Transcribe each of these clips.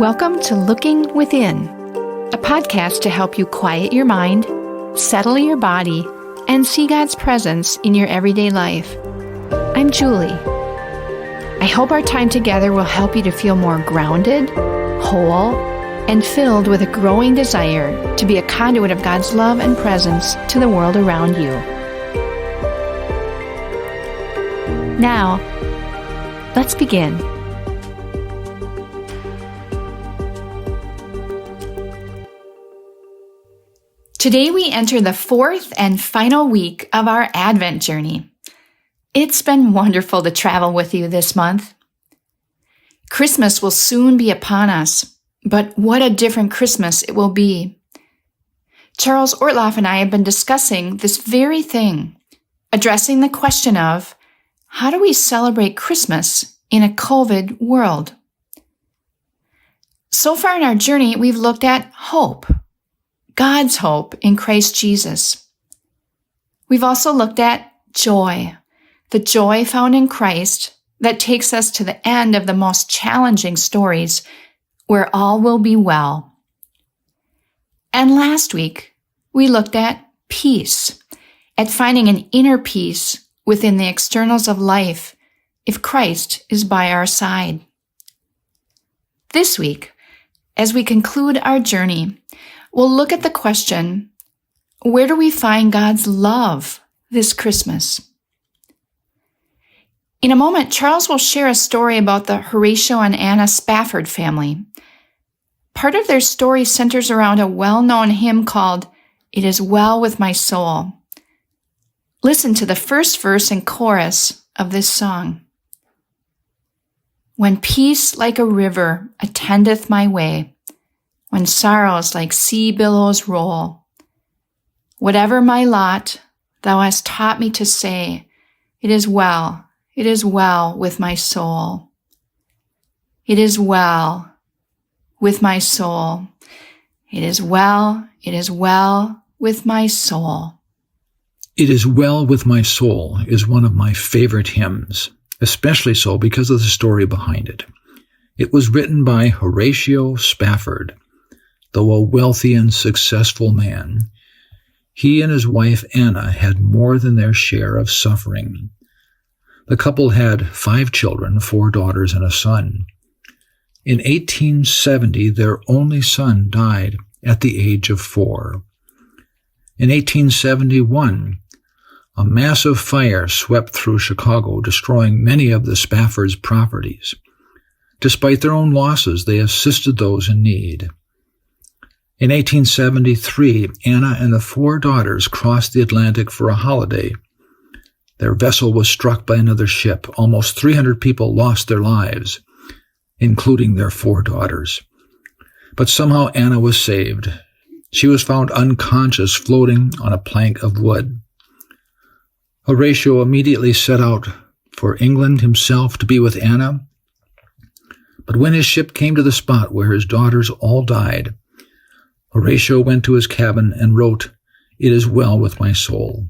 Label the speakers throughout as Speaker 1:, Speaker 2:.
Speaker 1: Welcome to Looking Within, a podcast to help you quiet your mind, settle your body, and see God's presence in your everyday life. I'm Julie. I hope our time together will help you to feel more grounded, whole, and filled with a growing desire to be a conduit of God's love and presence to the world around you. Now, let's begin. Today we enter the fourth and final week of our Advent journey. It's been wonderful to travel with you this month. Christmas will soon be upon us, but what a different Christmas it will be. Charles Ortloff and I have been discussing this very thing, addressing the question of, how do we celebrate Christmas in a COVID world? So far in our journey, we've looked at hope. God's hope in Christ Jesus. We've also looked at joy, the joy found in Christ that takes us to the end of the most challenging stories where all will be well. And last week, we looked at peace, at finding an inner peace within the externals of life if Christ is by our side. This week, as we conclude our journey, we'll look at the question, where do we find God's love this Christmas? In a moment, Charles will share a story about the Horatio and Anna Spafford family. Part of their story centers around a well-known hymn called, "It Is Well With My Soul." Listen to the first verse and chorus of this song. When peace like a river attendeth my way, when sorrows like sea billows roll, whatever my lot, thou hast taught me to say, it is well with my soul. It is well with my soul. It is well with my soul.
Speaker 2: It Is Well With My Soul is one of my favorite hymns, especially so because of the story behind it. It was written by Horatio Spafford. Though a wealthy and successful man, he and his wife Anna had more than their share of suffering. The couple had 5 children, 4 daughters and a son. In 1870, their only son died at the age of 4. In 1871, a massive fire swept through Chicago, destroying many of the Spaffords' properties. Despite their own losses, they assisted those in need. In 1873, Anna and the 4 daughters crossed the Atlantic for a holiday. Their vessel was struck by another ship. Almost 300 people lost their lives, including their 4 daughters. But somehow Anna was saved. She was found unconscious, floating on a plank of wood. Horatio immediately set out for England himself to be with Anna. But when his ship came to the spot where his daughters all died, Horatio went to his cabin and wrote, "It is well with my soul."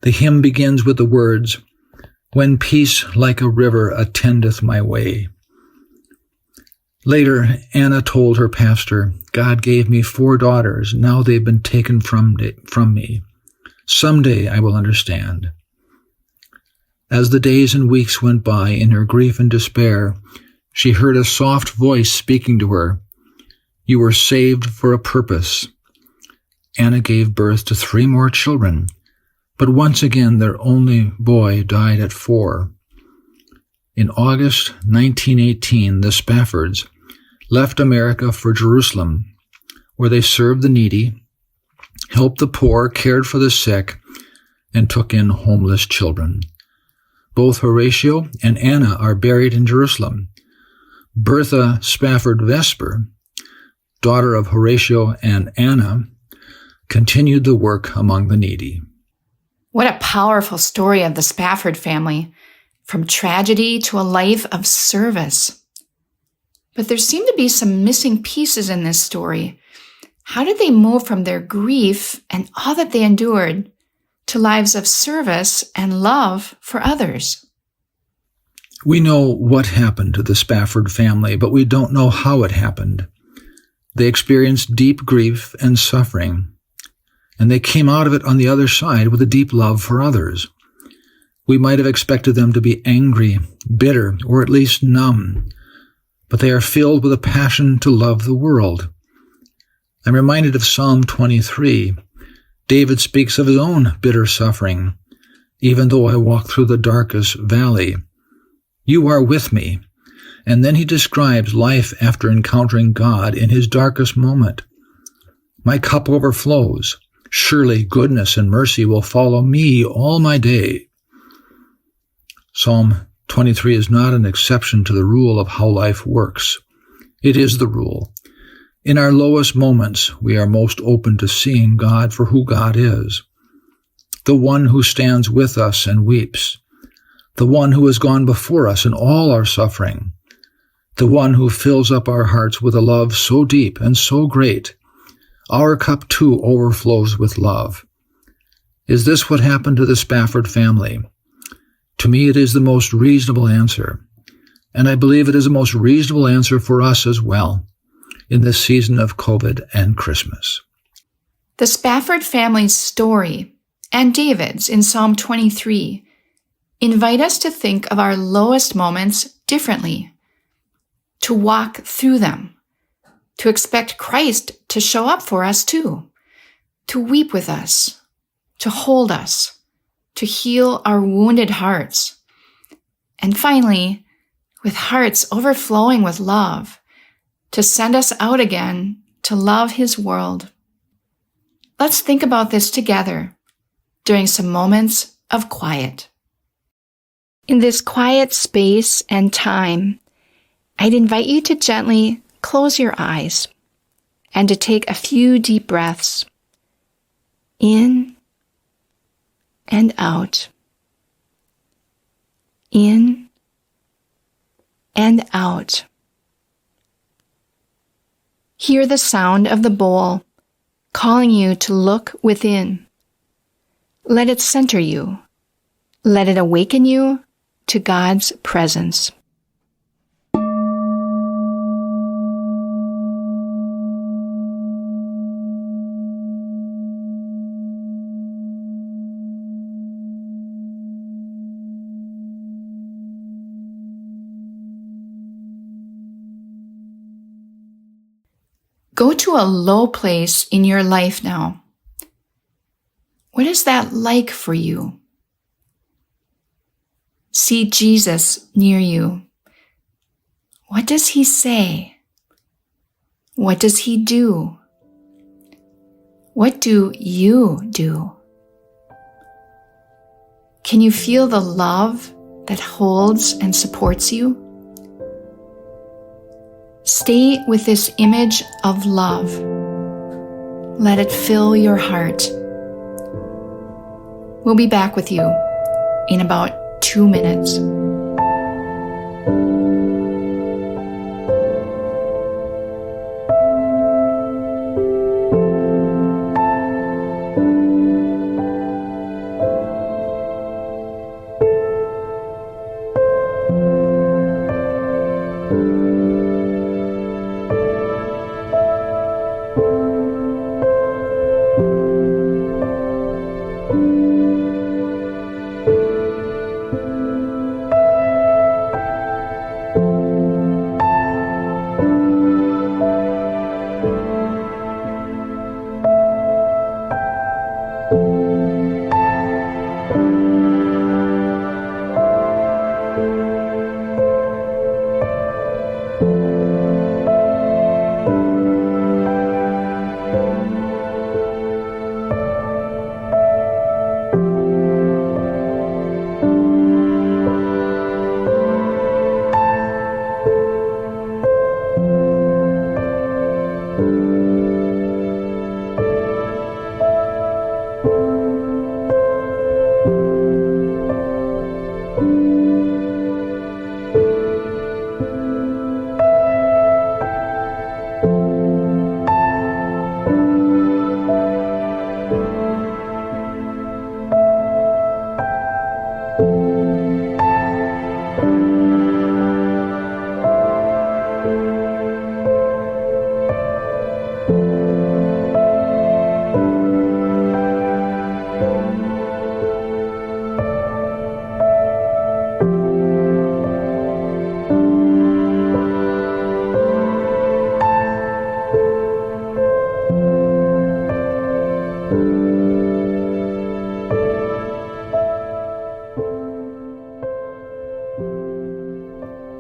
Speaker 2: The hymn begins with the words, "When peace like a river attendeth my way." Later, Anna told her pastor, "God gave me 4 daughters. Now they've been taken from me. Someday I will understand." As the days and weeks went by in her grief and despair, she heard a soft voice speaking to her. "You were saved for a purpose." Anna gave birth to 3 more children, but once again their only boy died at 4. In August 1918, the Spaffords left America for Jerusalem, where they served the needy, helped the poor, cared for the sick, and took in homeless children. Both Horatio and Anna are buried in Jerusalem. Bertha Spafford Vesper, daughter of Horatio and Anna, continued the work among the needy.
Speaker 1: What a powerful story of the Spafford family, from tragedy to a life of service. But there seem to be some missing pieces in this story. How did they move from their grief and all that they endured to lives of service and love for others?
Speaker 2: We know what happened to the Spafford family, but we don't know how it happened. They experienced deep grief and suffering, and they came out of it on the other side with a deep love for others. We might have expected them to be angry, bitter, or at least numb, but they are filled with a passion to love the world. I'm reminded of Psalm 23. David speaks of his own bitter suffering. Even though I walk through the darkest valley, you are with me. And then he describes life after encountering God in his darkest moment. My cup overflows. Surely goodness and mercy will follow me all my day. Psalm 23 is not an exception to the rule of how life works. It is the rule. In our lowest moments, we are most open to seeing God for who God is. The one who stands with us and weeps. The one who has gone before us in all our suffering. The one who fills up our hearts with a love so deep and so great. Our cup too overflows with love. Is this what happened to the Spafford family? To me, it is the most reasonable answer. And I believe it is the most reasonable answer for us as well in this season of COVID and Christmas.
Speaker 1: The Spafford family's story and David's in Psalm 23 invite us to think of our lowest moments differently, to walk through them, to expect Christ to show up for us too, to weep with us, to hold us, to heal our wounded hearts, and finally, with hearts overflowing with love, to send us out again to love his world. Let's think about this together during some moments of quiet. In this quiet space and time, I'd invite you to gently close your eyes and to take a few deep breaths in and out, in and out. Hear the sound of the bowl calling you to look within. Let it center you. Let it awaken you to God's presence. Go to a low place in your life now. What is that like for you? See Jesus near you. What does he say? What does he do? What do you do? Can you feel the love that holds and supports you? Stay with this image of love. Let it fill your heart. We'll be back with you in about 2 minutes.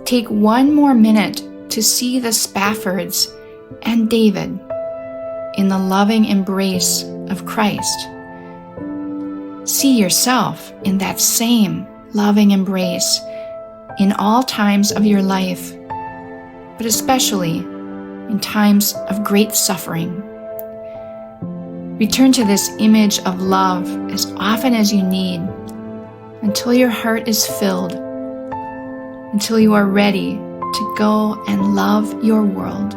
Speaker 1: Take one more minute to see the Spaffords and David in the loving embrace of Christ. See yourself in that same loving embrace in all times of your life, but especially in times of great suffering. Return to this image of love as often as you need until your heart is filled, until you are ready to go and love your world.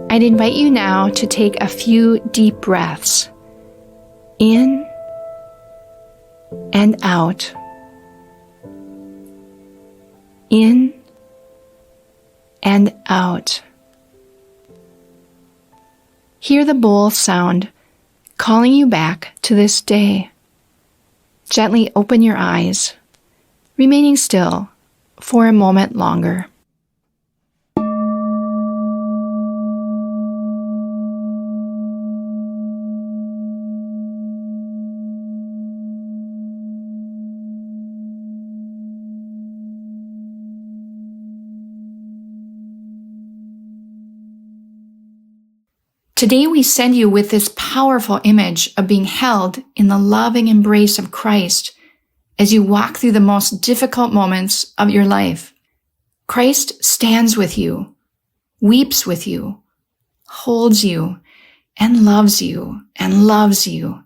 Speaker 1: I'd invite you now to take a few deep breaths in and out. In and out. Hear the bowl sound calling you back to this day. Gently open your eyes, remaining still for a moment longer. Today we send you with this powerful image of being held in the loving embrace of Christ as you walk through the most difficult moments of your life. Christ stands with you, weeps with you, holds you, and loves you, and loves you,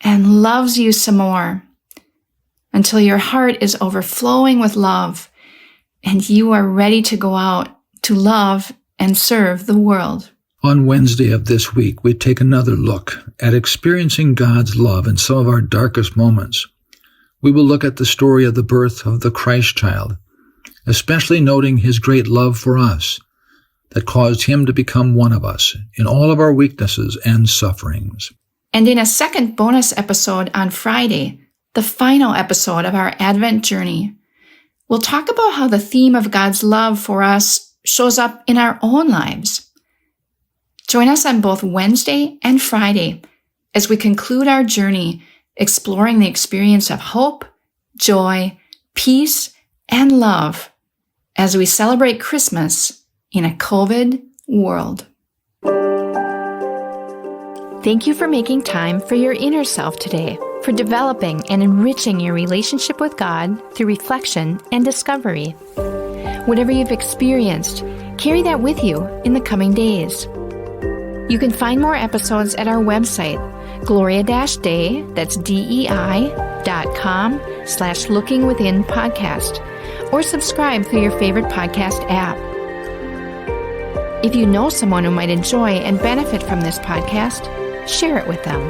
Speaker 1: and loves you some more until your heart is overflowing with love and you are ready to go out to love and serve the world.
Speaker 2: On Wednesday of this week, we take another look at experiencing God's love in some of our darkest moments. We will look at the story of the birth of the Christ child, especially noting his great love for us that caused him to become one of us in all of our weaknesses and sufferings.
Speaker 1: And in a second bonus episode on Friday, the final episode of our Advent journey, we'll talk about how the theme of God's love for us shows up in our own lives. Join us on both Wednesday and Friday as we conclude our journey exploring the experience of hope, joy, peace, and love as we celebrate Christmas in a COVID world. Thank you for making time for your inner self today, for developing and enriching your relationship with God through reflection and discovery. Whatever you've experienced, carry that with you in the coming days. You can find more episodes at our website, Gloria-Day, that's DEI.com/lookingwithinpodcast, or subscribe through your favorite podcast app. If you know someone who might enjoy and benefit from this podcast, share it with them.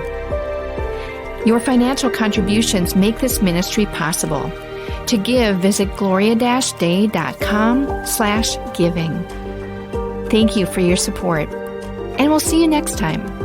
Speaker 1: Your financial contributions make this ministry possible. To give, visit Gloria-Day.com/giving. Thank you for your support, and we'll see you next time.